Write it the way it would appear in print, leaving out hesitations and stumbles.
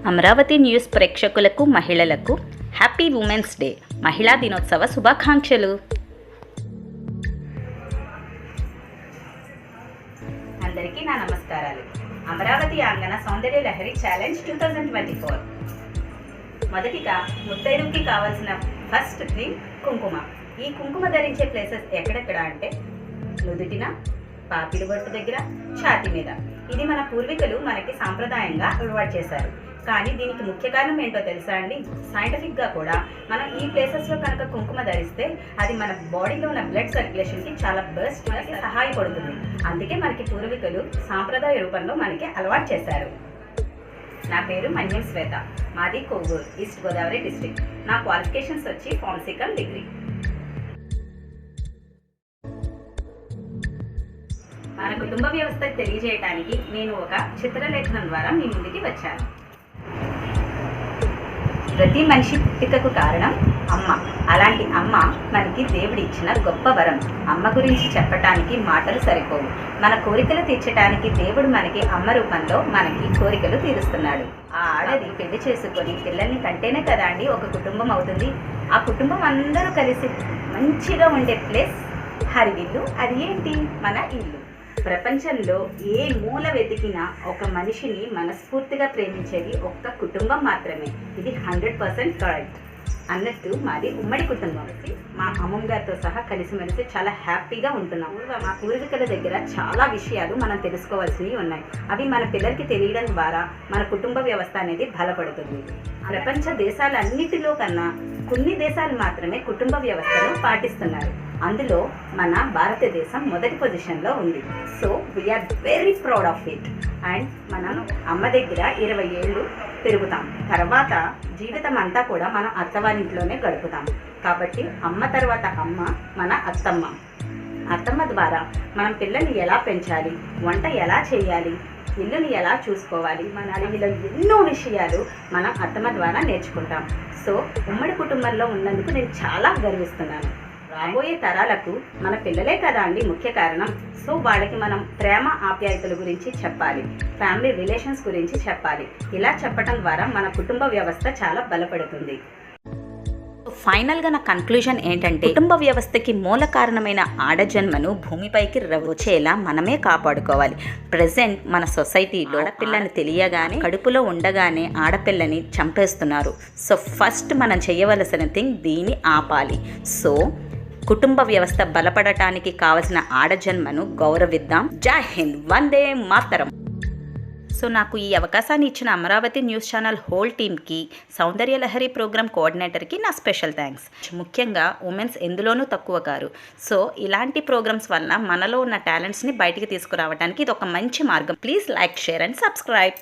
Amaravati news ప్రేక్షకులకు మహిళలకు happy women's day మహిళా దినోత్సవ శుభాకాంక్షలు. అందరికీ నా నమస్కారాలు. అమరావతి ఆంగన సౌందర్య లహరి ఛాలెంజ్ 2024. మొదటిగా ముత్తైదుకి కావాల్సిన ఫస్ట్ థింగ్ కుంకుమ. ఈ కుంకుమ ధరించే ప్లేసెస్ ఎక్కడెక్కడ అంటే నుదుటిన, పాపిడి బొట్టు దగ్గర, ఛాతి మీద. ఇది మన పూర్వీకులు మనకి సాంప్రదాయంగా అలవాటు చేశారు. కానీ దీనికి ముఖ్య కారణం ఏంటో తెలుసా అండి? సైంటిఫిక్గా కూడా మనం ఈ ప్లేసెస్లో కనుక కుంకుమ ధరిస్తే అది మన బాడీలో ఉన్న బ్లడ్ సర్క్యులేషన్కి చాలా బెస్ట్ సహాయపడుతుంది. అందుకే మనకి పూర్వీకులు సాంప్రదాయ రూపంలో మనకి అలవాటు చేశారు. నా పేరు మన్యం శ్వేత, మాది కొవ్వూరు, ఈస్ట్ గోదావరి డిస్ట్రిక్ట్. నా క్వాలిఫికేషన్స్ వచ్చి ఫార్మసికల్ డిగ్రీ. మన కుటుంబ వ్యవస్థ తెలియజేయడానికి నేను ఒక చిత్రలేఖనం ద్వారా మీ ముందుకి వచ్చాను. ప్రతి మనిషి పుట్టుకకు కారణం అమ్మ. అలాంటి అమ్మ మనకి దేవుడు ఇచ్చిన గొప్ప వరం. అమ్మ గురించి చెప్పటానికి మాటలు సరిపోవు. మన కోరికలు తీర్చడానికి దేవుడు మనకి అమ్మ రూపంలో మనకి కోరికలు తీరుస్తున్నాడు. ఆ ఆడది పెళ్లి చేసుకొని పిల్లల్ని కంటేనే కదా అండి ఒక కుటుంబం అవుతుంది. ఆ కుటుంబం అందరూ కలిసి మంచిగా ఉండే ప్లేస్ హరివిల్లు. అది ఏంటి? మన ఇల్లు. ప్రపంచంలో ఏ మూల వెతికినా ఒక మనిషిని మనస్ఫూర్తిగా ప్రేమించేది ఒక్క కుటుంబం మాత్రమే. ఇది 100% కరెక్ట్. అన్నట్టు మాది ఉమ్మడి కుటుంబం. మా అమ్మమ్మ గారితో సహా కలిసిమెలిసి చాలా హ్యాపీగా ఉంటున్నాం. మా పూర్వీకుల దగ్గర చాలా విషయాలు మనం తెలుసుకోవాల్సినవి ఉన్నాయి. అవి మన పిల్లలకి తెలియడం ద్వారా మన కుటుంబ వ్యవస్థ అనేది బలపడుతుంది. ప్రపంచ దేశాలన్నిటిలో కన్నా కొన్ని దేశాలు మాత్రమే కుటుంబ వ్యవస్థను పాటిస్తున్నారు. అందులో మన భారతదేశం మొదటి పొజిషన్లో ఉంది. So we are very proud of it. And మనం అమ్మ దగ్గర 20 ఏళ్ళు పెరుగుతాం. తర్వాత జీవితం అంతా కూడా మనం అత్తవారింట్లోనే గడుపుతాం. కాబట్టి అమ్మ తర్వాత అమ్మ మన అత్తమ్మ. అత్తమ్మ ద్వారా మనం పిల్లల్ని ఎలా పెంచాలి, వంట ఎలా చేయాలి, ఇల్లుని ఎలా చూసుకోవాలి, మన అడవిలో ఎన్నో విషయాలు మనం అత్తమ్మ ద్వారా నేర్చుకుంటాం. సో ఉమ్మడి కుటుంబంలో ఉన్నందుకు నేను చాలా గర్విస్తున్నాను. రాబోయే తరాలకు మన పిల్లలే కదా అండి ముఖ్య కారణం. సో వాళ్ళకి మనం ప్రేమ ఆప్యాయతల గురించి చెప్పాలి, ఫ్యామిలీ రిలేషన్స్ గురించి చెప్పాలి. ఇలా చెప్పడం ద్వారా మన కుటుంబ వ్యవస్థ చాలా బలపడుతుంది. ఫైనల్గా నా కన్క్లూజన్ ఏంటంటే, కుటుంబ వ్యవస్థకి మూల కారణమైన ఆడజన్మను భూమిపైకి వచ్చేలా మనమే కాపాడుకోవాలి. ప్రెజెంట్ మన సొసైటీలో ఆడపిల్లని తెలియగానే, కడుపులో ఉండగానే ఆడపిల్లని చంపేస్తున్నారు. సో ఫస్ట్ మనం చేయవలసిన థింగ్ దీన్ని ఆపాలి. సో కుటుంబ వ్యవస్థ బలపడటానికి కావలసిన ఆడజన్మను గౌరవిద్దాం. జై హింద్, వందే మాతరం. సో నాకు ఈ అవకాశాన్ని ఇచ్చిన అమరావతి న్యూస్ ఛానల్ హోల్ టీమ్కి, సౌందర్య లహరి ప్రోగ్రామ్ కోఆర్డినేటర్కి నా స్పెషల్ థ్యాంక్స్. ముఖ్యంగా ఉమెన్స్ ఎందులోనూ తక్కువ కారు. సో ఇలాంటి ప్రోగ్రామ్స్ వల్ల మనలో ఉన్న టాలెంట్స్ని బయటికి తీసుకురావడానికి ఇది ఒక మంచి మార్గం. Please like, share and subscribe.